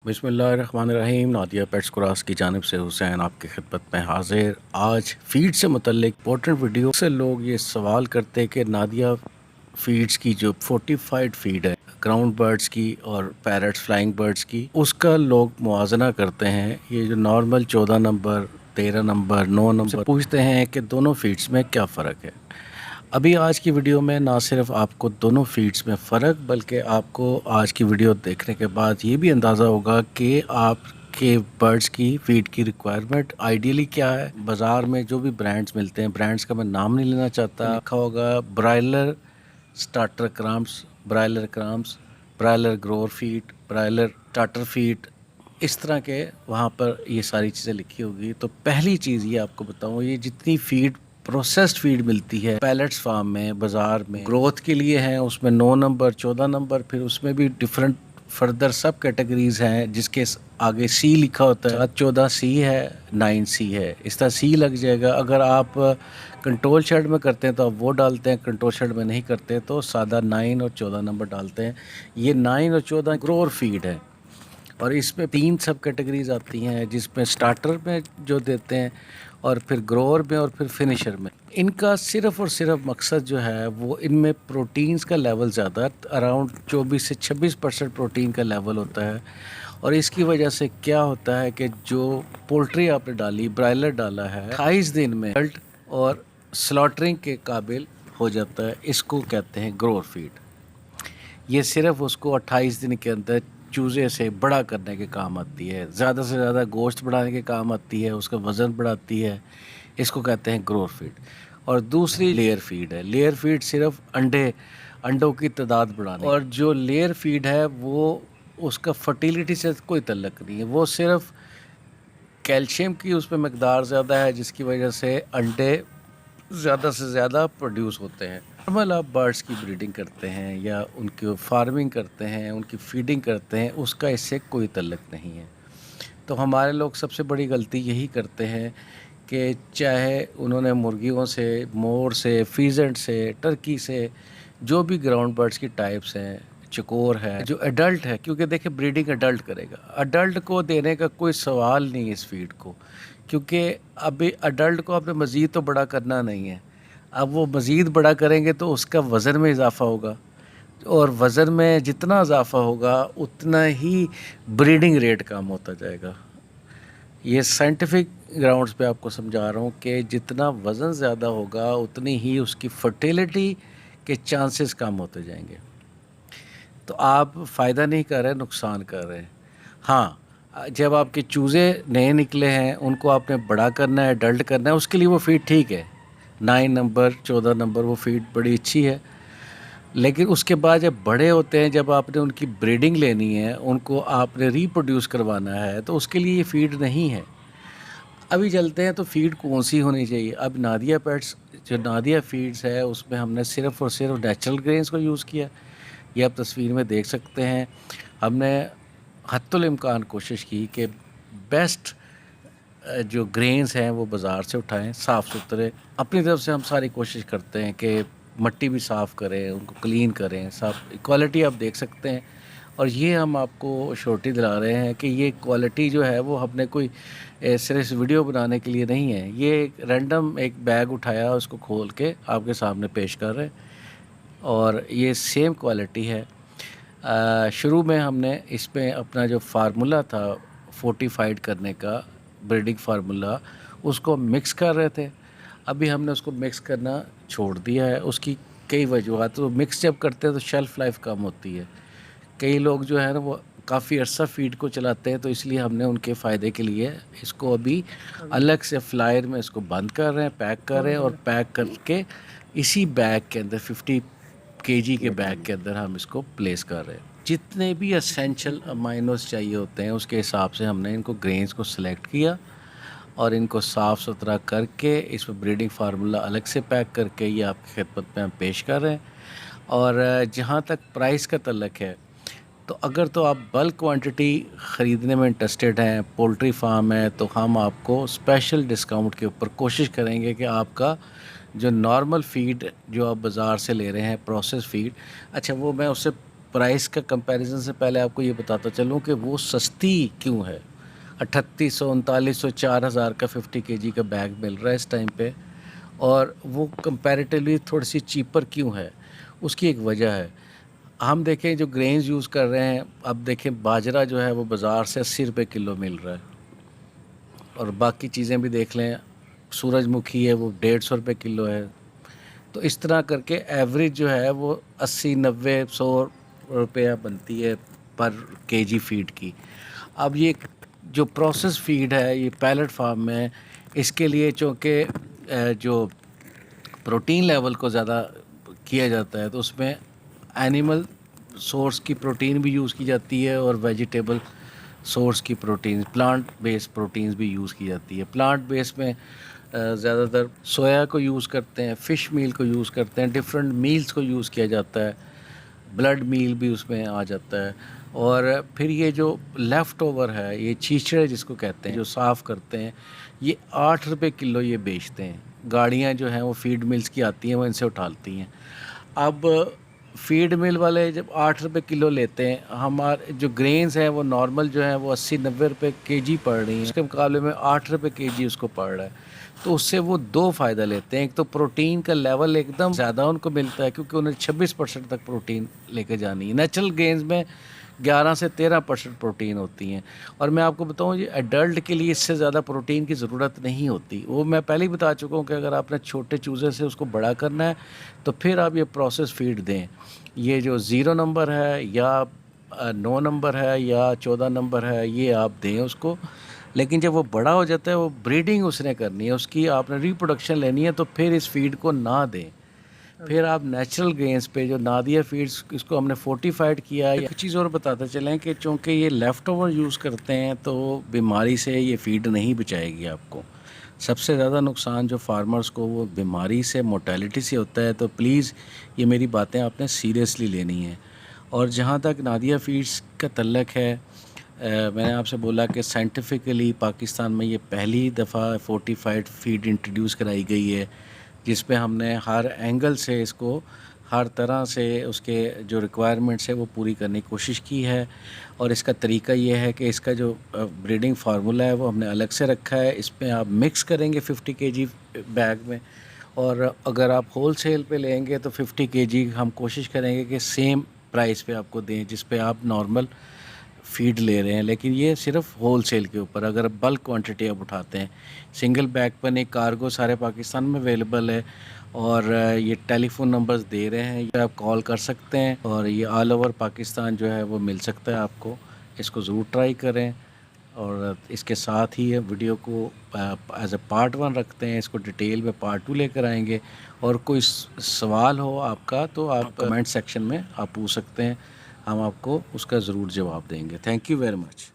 बिस्मिल्लाहिर्रहमानिर्रहीम। Nadia pets cross की जानिब से हुसैन आपकी खिदमत में हाजिर। आज फ़ीड से मुतल्लिक इम्पोर्टेंट वीडियो से लोग ये सवाल करते हैं कि नादिया फ़ीड्स की जो फोर्टिफाइड फ़ीड है ग्राउंड बर्ड्स की और पैरट्स फ्लाइंग बर्ड्स की, उसका लोग मुआजना करते हैं। ये जो नॉर्मल 14 नंबर, 13 नंबर, 9 नंबर से पूछते हैं कि दोनों फ़ीड्स में क्या फ़र्क है। अभी आज की वीडियो में ना सिर्फ आपको दोनों फ़ीड्स में फ़र्क, बल्कि आपको आज की वीडियो देखने के बाद ये भी अंदाज़ा होगा कि आपके बर्ड्स की फ़ीड की रिक्वायरमेंट आइडियली क्या है। बाज़ार में जो भी ब्रांड्स मिलते हैं, ब्रांड्स का मैं नाम नहीं लेना चाहता, लिखा होगा broiler starter cramps, broiler cramps, broiler grower feed, broiler starter feed, इस तरह के वहाँ पर ये सारी चीज़ें लिखी होगी। तो पहली चीज़ ये आपको बताऊँ, ये जितनी फ़ीड प्रोसेस्ड फीड मिलती है पैलेट्स फार्म में, बाज़ार में ग्रोथ के लिए हैं, उसमें 9 नंबर, 14 नंबर, फिर उसमें भी डिफरेंट फर्दर सब कैटेगरीज़ हैं जिसके आगे सी लिखा होता है। 14 सी है, 9 सी है, इस तरह सी लग जाएगा। अगर आप कंट्रोल शेड में करते हैं तो आप वो डालते हैं, कंट्रोल शेड में नहीं करते तो सादा 9 और 14 नंबर डालते हैं। ये 9 और 14 ग्रोअर फीड है और इसमें 3 सब कैटेगरीज आती हैं, जिसमें स्टार्टर में जो देते हैं और फिर ग्रोअर में और फिर फिनिशर में। इनका सिर्फ़ और सिर्फ मकसद जो है वो इनमें प्रोटीन्स का लेवल ज़्यादा, अराउंड 24 से 26% प्रोटीन का लेवल होता है। और इसकी वजह से क्या होता है कि जो पोल्ट्री आपने डाली, ब्रायलर डाला है, 28 दिन में अडल्ट और स्लॉटरिंग के काबिल हो जाता है। इसको कहते हैं ग्रोअर फीड। ये सिर्फ़ उसको 28 दिन के अंदर चूज़े से बड़ा करने के काम आती है, ज़्यादा से ज़्यादा गोश्त बढ़ाने के काम आती है, उसका वज़न बढ़ाती है। इसको कहते हैं ग्रोअर फीड। और दूसरी लेयर फीड है। लेयर फीड सिर्फ अंडों की तादाद बढ़ाने, और जो लेयर फीड है वो उसका फर्टिलिटी से कोई तल्लक नहीं है, वो सिर्फ कैल्शियम की उसमें मकदार ज़्यादा है जिसकी वजह से अंडे ज़्यादा से ज़्यादा प्रोड्यूस होते हैं। नॉर्मल आप बर्ड्स की ब्रीडिंग करते हैं या उनकी फार्मिंग करते हैं, उनकी फीडिंग करते हैं, उसका इससे कोई तल्लक नहीं है। तो हमारे लोग सबसे बड़ी गलती यही करते हैं कि चाहे उन्होंने मुर्गियों से, मोर से, फीजेंट से, टर्की से, जो भी ग्राउंड बर्ड्स की टाइप्स हैं, चकोर है, जो एडल्ट है, क्योंकि देखिए ब्रीडिंग एडल्ट करेगा, अडल्ट को देने का कोई सवाल नहीं है इस फीड को, क्योंकि अभी अडल्ट को आपने मज़ीद तो बड़ा करना नहीं है। अब वो मज़ीद बड़ा करेंगे तो उसका वज़न में इजाफ़ा होगा, और वज़न में जितना इजाफ़ा होगा उतना ही ब्रीडिंग रेट कम होता जाएगा। ये साइंटिफिक ग्राउंड्स पे आपको समझा रहा हूँ कि जितना वज़न ज़्यादा होगा उतनी ही उसकी फर्टिलिटी के चांसेस कम होते जाएंगे। तो आप फ़ायदा नहीं कर रहे, नुकसान कर रहे हैं। हाँ, जब आपके चूज़े नए निकले हैं, उनको आपने बड़ा करना है, अडल्ट करना है, उसके लिए वो फीड ठीक है। 9 नंबर, 14 नंबर वो फीड बड़ी अच्छी है। लेकिन उसके बाद जब बड़े होते हैं, जब आपने उनकी ब्रीडिंग लेनी है, उनको आपने रिप्रोड्यूस करवाना है, तो उसके लिए ये फीड नहीं है। अभी चलते हैं तो फीड कौन सी होनी चाहिए। अब नादिया पेट्स जो नादिया फीड्स है उसमें हमने सिर्फ़ और सिर्फ नेचुरल ग्रेन्स को यूज़ किया। ये आप तस्वीर में देख सकते हैं। हमने हत्तुल इम्कान कोशिश की कि बेस्ट जो ग्रेन्स हैं वो बाज़ार से उठाएं, साफ़ सुथरे। अपनी तरफ से हम सारी कोशिश करते हैं कि मट्टी भी साफ़ करें, उनको क्लीन करें, साफ क्वालिटी आप देख सकते हैं। और ये हम आपको श्योरिटी दिला रहे हैं कि ये क्वालिटी जो है वो हमने कोई सिर्फ वीडियो बनाने के लिए नहीं है। ये एक रैंडम एक बैग उठाया, उसको खोल के आपके सामने पेश कर रहे हैं, और ये सेम क्वालिटी है। शुरू में हमने इसमें अपना जो फार्मूला था फोर्टिफाइड करने का, ब्रीडिंग फार्मूला, उसको मिक्स कर रहे थे। अभी हमने उसको मिक्स करना छोड़ दिया है। उसकी कई वजूहत, तो मिक्स जब करते हैं तो शेल्फ़ लाइफ कम होती है। कई लोग जो है ना वो काफ़ी अरसा फीड को चलाते हैं, तो इसलिए हमने उनके फ़ायदे के लिए इसको अभी अलग से फ्लायर में इसको बंद कर रहे हैं, पैक कर रहे हैं, और पैक करके इसी बैग के अंदर 50 केजी के बैग के अंदर हम इसको प्लेस कर रहे हैं। जितने भी एसेंशियल अमाइनोस चाहिए होते हैं उसके हिसाब से हमने इनको ग्रेन्स को सिलेक्ट किया और इनको साफ़ सुथरा करके इसमें ब्रीडिंग फार्मूला अलग से पैक करके ये आपकी खिदमत में हम पेश कर रहे हैं। और जहाँ तक प्राइस का तल्लक है, तो अगर तो आप बल्क क्वांटिटी ख़रीदने में इंटरेस्टेड हैं, पोल्ट्री फार्म है, तो हम आपको स्पेशल डिस्काउंट के ऊपर कोशिश करेंगे कि आपका जो नॉर्मल फ़ीड जो आप बाज़ार से ले रहे हैं, प्रोसेस फ़ीड, अच्छा वो मैं उससे प्राइस का कंपैरिजन से पहले आपको ये बताता चलूँ कि वो सस्ती क्यों है। 3800, 3900, 4000 का 50 केजी का बैग मिल रहा है इस टाइम पे, और वो कंपैरेटिवली थोड़ी सी चीपर क्यों है। उसकी एक वजह है। हम देखें जो ग्रेन्स यूज़ कर रहे हैं, अब देखें बाजरा जो है वो बाज़ार से 80 रुपये किलो मिल रहा है, और बाकी चीज़ें भी देख लें, सूरजमुखी है वो 150 रुपये किलो है। तो इस तरह करके एवरेज जो है वो 80, 90, 100 रुपया बनती है पर केजी फीड की। अब ये जो प्रोसेस फीड है ये पैलेट फार्म में, इसके लिए चूँकि जो प्रोटीन लेवल को ज़्यादा किया जाता है तो उसमें एनिमल सोर्स की प्रोटीन भी यूज़ की जाती है और वेजिटेबल सोर्स की प्रोटीन, प्लांट बेस्ड प्रोटीन्स भी यूज़ की जाती है। प्लांट बेस में ज़्यादातर सोया को यूज़ करते हैं, फ़िश मील को यूज़ करते हैं, डिफरेंट मील्स को यूज़ किया जाता है, ब्लड मील भी उसमें आ जाता है। और फिर ये जो लेफ़्ट ओवर है, ये छीछड़े जिसको कहते हैं, जो साफ़ करते हैं, ये 8 रुपये किलो ये बेचते हैं। गाड़ियाँ जो हैं वो फीड मिल्स की आती हैं, वो इनसे उठाती हैं। अब फीड मिल वाले जब 8 रुपये किलो लेते हैं, हमारे जो ग्रेन्स हैं वो नॉर्मल जो हैं वो 80-90 रुपये केजी पड़ रही हैं, उसके मुकाबले में 8 रुपये केजी उसको पड़ रहा है। तो उससे वो दो फ़ायदा लेते हैं। एक तो प्रोटीन का लेवल एकदम ज़्यादा उनको मिलता है, क्योंकि उन्हें 26% तक प्रोटीन लेके जानी है। नेचुरल ग्रेन्स में 11 से 13% प्रोटीन होती हैं, और मैं आपको बताऊं ये एडल्ट के लिए इससे ज़्यादा प्रोटीन की ज़रूरत नहीं होती। वो मैं पहले ही बता चुका हूँ कि अगर आपने छोटे चूज़े से उसको बड़ा करना है तो फिर आप ये प्रोसेस फीड दें। ये जो 0 नंबर है या 9 नंबर है या 14 नंबर है, ये आप दें उसको। लेकिन जब वो बड़ा हो जाता है, वो ब्रीडिंग उसने करनी है, उसकी आपने रिप्रोडक्शन लेनी है, तो फिर इस फीड को ना दें। फिर आप नेचुरल ग्रेन्स पे जो नादिया फीड्स, इसको हमने फोर्टिफाइड किया है। एक चीज़ और बताते चलें कि चूँकि ये लेफ़्ट ओवर यूज़ करते हैं तो बीमारी से ये फीड नहीं बचाएगी आपको। सबसे ज़्यादा नुकसान जो फार्मर्स को वो बीमारी से, मोर्टेलिटी से होता है। तो प्लीज़ ये मेरी बातें आपने सीरियसली लेनी है। और जहाँ तक नादिया फीड्स का तल्लक है, मैंने आपसे बोला कि साइंटिफिकली पाकिस्तान में ये पहली दफ़ा फोर्टिफाइड फीड इंट्रोड्यूस कराई गई है, जिस पे हमने हर एंगल से इसको, हर तरह से उसके जो रिक्वायरमेंट्स है वो पूरी करने की कोशिश की है। और इसका तरीका ये है कि इसका जो ब्रीडिंग फार्मूला है वो हमने अलग से रखा है। इसमें आप मिक्स करेंगे 50 केजी बैग में, और अगर आप होल सेल पर लेंगे तो 50 केजी हम कोशिश करेंगे कि सेम प्राइस पे आपको दें जिस पे आप नॉर्मल फीड ले रहे हैं। लेकिन ये सिर्फ होल सेल के ऊपर, अगर बल्क क्वांटिटी आप उठाते हैं। सिंगल बैग पर एक कार्गो सारे पाकिस्तान में अवेलेबल है, और ये टेलीफोन नंबर्स दे रहे हैं, ये आप कॉल कर सकते हैं, और ये ऑल ओवर पाकिस्तान जो है वो मिल सकता है आपको। इसको ज़रूर ट्राई करें। और इसके साथ ही वीडियो को एज अ पार्ट 1 रखते हैं, इसको डिटेल में पार्ट 2 लेकर आएंगे। और कोई सवाल हो आपका तो आप कमेंट सेक्शन में आप पूछ सकते हैं, हम आपको उसका ज़रूर जवाब देंगे। Thank you very much.